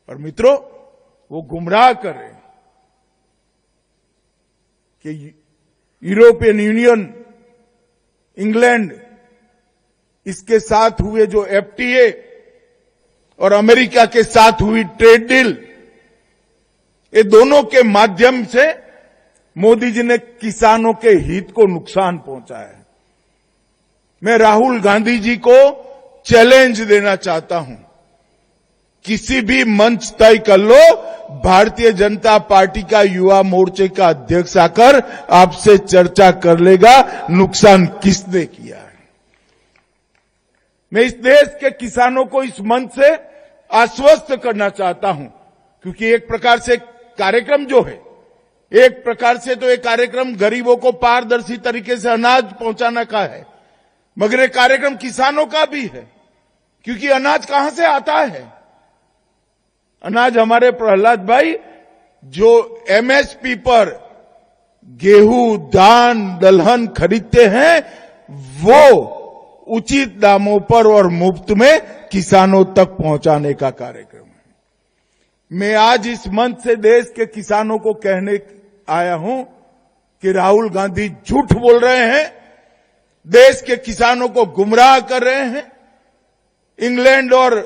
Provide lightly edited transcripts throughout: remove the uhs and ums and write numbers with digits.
और मित्रों, वो गुमराह कर रहे हैं कि यूरोपियन यूनियन, इंग्लैंड, इसके साथ हुए जो एफटीए और अमेरिका के साथ हुई ट्रेड डील, ये दोनों के माध्यम से मोदी जी ने किसानों के हित को नुकसान पहुंचा है। मैं राहुल गांधी जी को चैलेंज देना चाहता हूं, किसी भी मंच तय कर लो, भारतीय जनता पार्टी का युवा मोर्चे का अध्यक्ष आकर आपसे चर्चा कर लेगा नुकसान किसने किया है। मैं इस देश के किसानों को इस मंच से आश्वस्त करना चाहता हूं, क्योंकि एक प्रकार से कार्यक्रम जो है, एक प्रकार से तो ये कार्यक्रम गरीबों को पारदर्शी तरीके से अनाज पहुंचाने का है, मगर ये कार्यक्रम किसानों का भी है, क्योंकि अनाज कहां से आता है? अनाज हमारे प्रहलाद भाई जो एमएसपी पर गेहूं, धान, दलहन खरीदते हैं, वो उचित दामों पर और मुफ्त में किसानों तक पहुंचाने का कार्यक्रम है। मैं आज इस मंच से देश के किसानों को कहने आया हूं कि राहुल गांधी झूठ बोल रहे हैं, देश के किसानों को गुमराह कर रहे हैं। इंग्लैंड और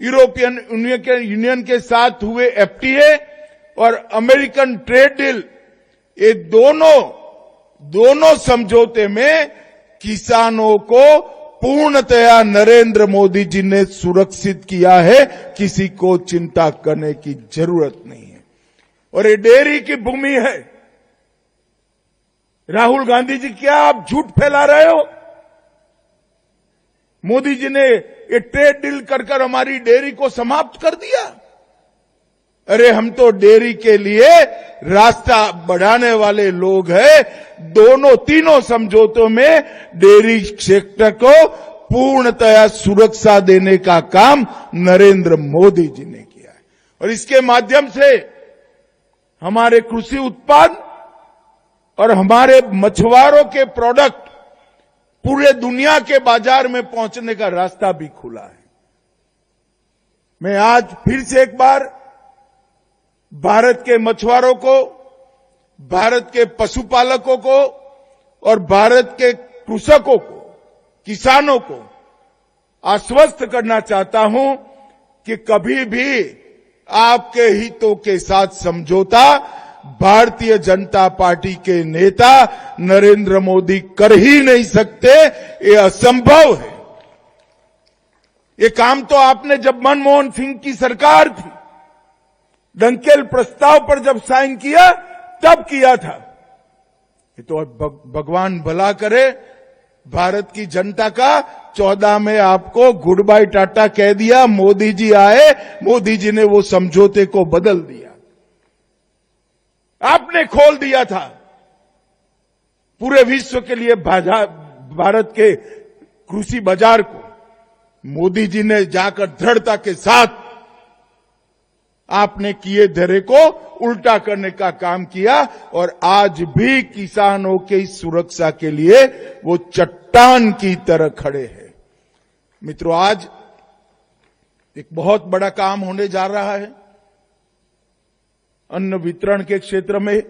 यूरोपियन यूनियन के साथ हुए एफटीए और अमेरिकन ट्रेड डील, ये दोनों समझौते में किसानों को पूर्णतया नरेंद्र मोदी जी ने सुरक्षित किया है, किसी को चिंता करने की जरूरत नहीं है। और ये डेयरी की भूमि है। राहुल गांधी जी, क्या आप झूठ फैला रहे हो? मोदी जी ने ये ट्रेड डील कर हमारी डेयरी को समाप्त कर दिया। अरे हम तो डेयरी के लिए रास्ता बढ़ाने वाले लोग हैं। तीनों समझौतों में डेयरी सेक्टर को पूर्णतया सुरक्षा देने का काम नरेंद्र मोदी जी ने किया है, और इसके माध्यम से हमारे कृषि उत्पाद और हमारे मछुआरों के प्रोडक्ट पूरे दुनिया के बाजार में पहुंचने का रास्ता भी खुला है। मैं आज फिर से एक बार भारत के मछुआरों को, भारत के पशुपालकों को और भारत के कृषकों को, किसानों को आश्वस्त करना चाहता हूं कि कभी भी आपके हितों के साथ समझौता भारतीय जनता पार्टी के नेता नरेंद्र मोदी कर ही नहीं सकते। ये असंभव है। ये काम तो आपने जब मनमोहन सिंह की सरकार थी, डंकेल प्रस्ताव पर जब साइन किया तब किया था। ये तो भगवान भला करे, भारत की जनता का 14 में आपको गुड बाय टाटा कह दिया, मोदी जी आए, मोदी जी ने वो समझौते को बदल दिया। आपने खोल दिया था पूरे विश्व के लिए भारत के कृषि बाजार को। मोदी जी ने जाकर दृढ़ता के साथ आपने किए धैर्य को उल्टा करने का काम किया, और आज भी किसानों की सुरक्षा के लिए वो चट्टान की तरह खड़े हैं। मित्रों, आज एक बहुत बड़ा काम होने जा रहा है अन्न वितरण के क्षेत्र में,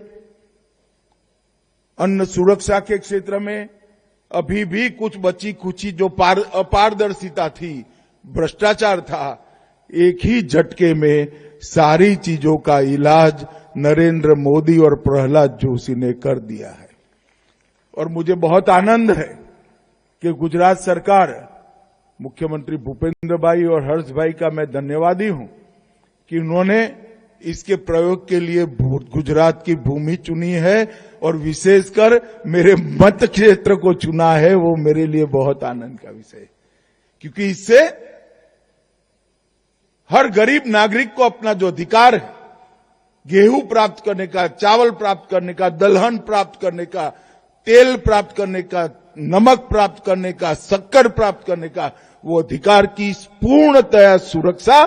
अन्न सुरक्षा के क्षेत्र में। अभी भी कुछ बची खुची जो अपारदर्शिता थी, भ्रष्टाचार था, एक ही झटके में सारी चीजों का इलाज नरेंद्र मोदी और प्रहलाद जोशी ने कर दिया है। और मुझे बहुत आनंद है कि गुजरात सरकार, मुख्यमंत्री भूपेंद्र भाई और हर्ष भाई का मैं धन्यवादी हूं कि उन्होंने इसके प्रयोग के लिए गुजरात की भूमि चुनी है, और विशेषकर मेरे मत क्षेत्र को चुना है। वो मेरे लिए बहुत आनंद का विषय है, क्योंकि इससे हर गरीब नागरिक को अपना जो अधिकार है, गेहूं प्राप्त करने का, चावल प्राप्त करने का, दलहन प्राप्त करने का, तेल प्राप्त करने का, नमक प्राप्त करने का, शक्कर प्राप्त करने का, वो अधिकार की पूर्णतया सुरक्षा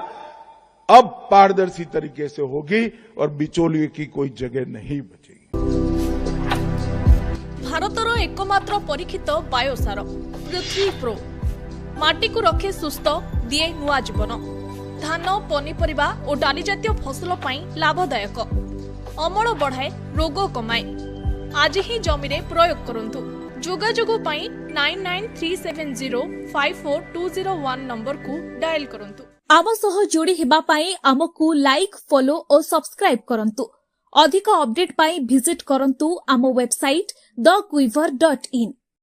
अब पारदर्शी तरीके से होगी और बिचौलिए की कोई जगह नहीं बचेगी। भारतर एकमात्र परीक्षित बायोसार पृथ्वी प्रो माटी को रखे सुस्थ दिए नुआ जीवन। धान पनीपरिबा और डाली जातीय फसल पई लाभदायक अमल बढ़ाए रोग कमाए आज ही जमी रे प्रयोग करंतु जोगाजोग पई 9937054201 नंबर को डायल करंतु आम सह जोड़ी हेबा पाई आमकु लाइक फॉलो और सब्सक्राइब करंतु अधिक अपडेट पाई विजिट करंतु आम वेबसाइट thequiver.in